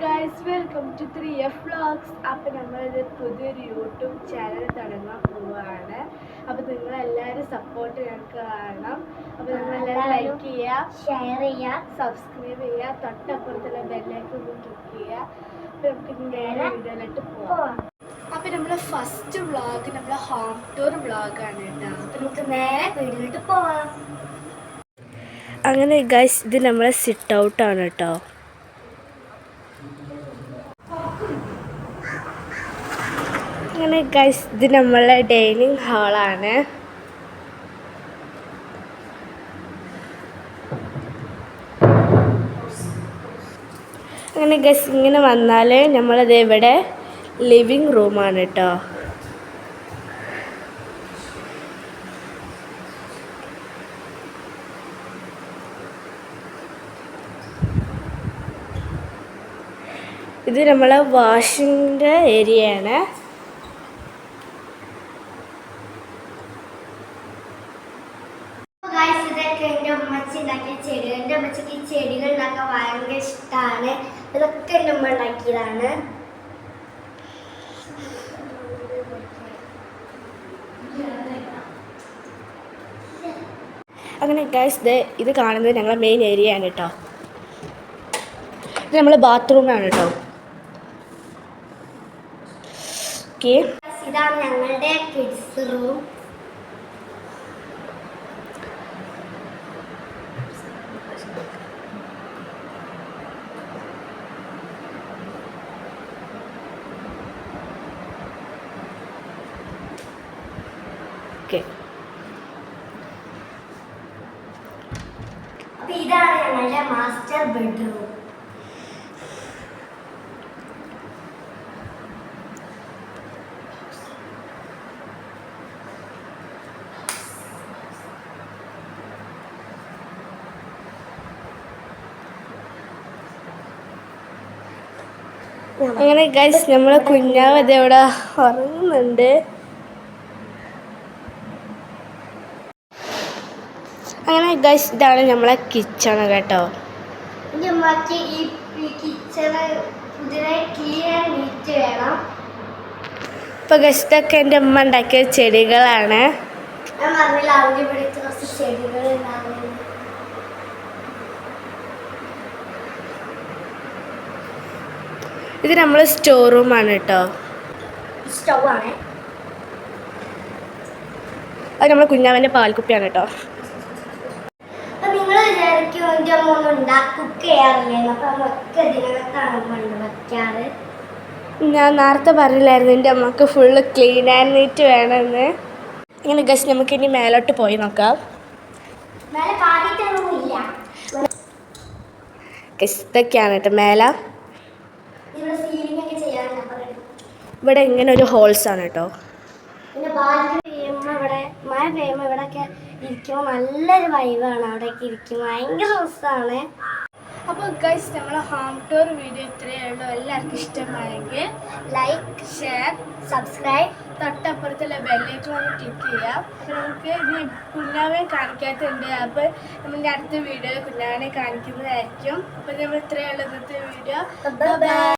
Guys welcome to 3F vlogs. അപ്പോൾ നമ്മളിത് പുതിയൊരു യൂട്യൂബ് ചാനൽ തുടങ്ങാൻ പോവുകയാണ്. അപ്പോൾ നിങ്ങളെല്ലാവരും സപ്പോർട്ട് ഞങ്ങൾക്ക് കാണണം. അപ്പോൾ നിങ്ങളെല്ലാവരും ലൈക്ക് ചെയ്യുക, ഷെയർ ചെയ്യുക, സബ്സ്ക്രൈബ് ചെയ്യുക, തൊട്ടപ്പുറത്തുള്ള ബെല്ലൈക്കൺ ഒന്ന് ക്ലിക്ക് ചെയ്യുക. അപ്പോൾ നമുക്ക് നേരെ വീഡിയോയിലോട്ട് പോവാം. അപ്പോൾ നമ്മുടെ ഫസ്റ്റ് വ്ളോഗ് നമ്മുടെ ഹോം ടൂർ വ്ളോഗാണ് കേട്ടോ. അപ്പോൾ നമുക്ക് നേരെ വീഡിയോയിലോട്ട് പോവാം. അങ്ങനെ ഗൈസ് ഇത് നമ്മളെ സിറ്റ് ഔട്ടാണ് കേട്ടോ. അങ്ങനെ ഗൈസ് ഇത് നമ്മളെ ഡൈനിങ് ഹാളാണ്. അങ്ങനെ ഗൈസ് ഇങ്ങനെ വന്നാൽ നമ്മളത് ഇവിടെ ലിവിങ് റൂമാണ് കേട്ടോ. ഇത് നമ്മളെ വാഷിൻ്റെ ഏരിയയാണ്. ഇതൊക്കെ എൻ്റെ ഉമ്മച്ചി ഉണ്ടാക്കിയ ചെടികൾ. എൻ്റെ ഉമ്മച്ചിക്ക് ഈ ചെടികൾ ഉണ്ടാക്കാൻ ഭയങ്കര ഇഷ്ടമാണ്. ഇതൊക്കെ എൻ്റെ ഉമ്മ ഉണ്ടാക്കിയതാണ്. അങ്ങനെ ഗൈസ് ഇത് കാണുന്നത് ഞങ്ങളെ മെയിൻ ഏരിയ ആണ് കേട്ടോ. ഇത് നമ്മളെ ബാത്റൂമാണ് കേട്ടോ. ഓക്കെ, ഇതാണ് ഞങ്ങളുടെ കിഡ്സ് റൂം. അപ്പൊ ഇതാണ് ഞങ്ങളുടെ മാസ്റ്റർ ബെഡ്റൂം. അങ്ങനെ ഗൈസ് നമ്മളെ കുഞ്ഞാവ് ഇതെവിടെ ഉറങ്ങുന്നുണ്ട്. അങ്ങനെ ഗൈസ് ഇതാണ് നമ്മളെ കിച്ചണ് കേട്ടോ. എൻ്റെ ഉമ്മക്ക് ഈ കിച്ചണ് പുതിയതായി ക്ലീൻ നീറ്റ് വേണം. ഇപ്പോൾ ഗസ്റ്റൊക്കെ എൻ്റെ ഉമ്മ ഉണ്ടാക്കിയ ചെടികളാണ്. ഞാൻ പറഞ്ഞില്ല അവിടെ പിടിച്ച് കുറച്ച് ചെടികൾ ഉണ്ടാകുന്നു. ഇത് നമ്മൾ സ്റ്റോർ റൂമാണ് കേട്ടോ. സ്റ്റൗ ആണ്. അത് നമ്മളെ കുഞ്ഞാവൻ്റെ പാൽക്കുപ്പിയാണ് കേട്ടോ. അപ്പം നിങ്ങൾ വിചാരിക്കും എൻ്റെ അമ്മ ഒന്നും കുക്ക് ചെയ്യാറില്ലേ? അപ്പം അമ്മക്ക് ഇതിനകത്താണ് മണ്ണ് വയ്ക്കാറ്. ഞാൻ നേരത്തെ പറഞ്ഞില്ലായിരുന്നു എൻ്റെ അമ്മക്ക് ഫുള്ള് ക്ലീൻ ആൻഡ് നീറ്റ് വേണമെന്ന്. ഇങ്ങനെ ഗസ്റ്റ് നമുക്ക് ഇനി മേലോട്ട് പോയി നോക്കാം. മേലെ പാടിയിട്ടൊന്നുമില്ല. ഗസ്റ്റ് ഇതൊക്കെയാണ് കേട്ടോ മേലെ. ഇവിടെ ഇങ്ങനെ ഒരു ഹോൾസ് ആണ് കേട്ടോ. പിന്നെ ബാൽക്കണി പെയ്യുമ്പോൾ ഇവിടെ മഴ പെയ്യുമ്പോൾ ഇവിടെയൊക്കെ ഇരിക്കുമ്പോൾ നല്ലൊരു വൈബാണ്. അവിടെയൊക്കെ ഇരിക്കുമ്പോൾ ഭയങ്കര രസമാണ്. അപ്പോൾ ഗൈസ് നമ്മളെ ഹോം ടൂർ വീഡിയോ ഇത്രയേ ഉള്ളൂ. എല്ലാവർക്കും ഇഷ്ടമായെങ്കിൽ ലൈക്ക്, ഷെയർ, സബ്സ്ക്രൈബ്, തൊട്ടപ്പുറത്തുള്ള ബെല്ലൈക്കൺ ഒന്ന് ക്ലിക്ക് ചെയ്യാം. അപ്പോൾ നമുക്ക് ഇനി കുഞ്ഞാവെ കാണിക്കാത്തുണ്ട്. അപ്പോൾ നമ്മൾ അടുത്ത വീഡിയോയിൽ കുഞ്ഞാവിനെ കാണിക്കുന്നതായിരിക്കും. അപ്പോൾ നമ്മൾ ഇത്രയേ ഉള്ളൂ ഇന്നത്തെ വീഡിയോ. ബൈ.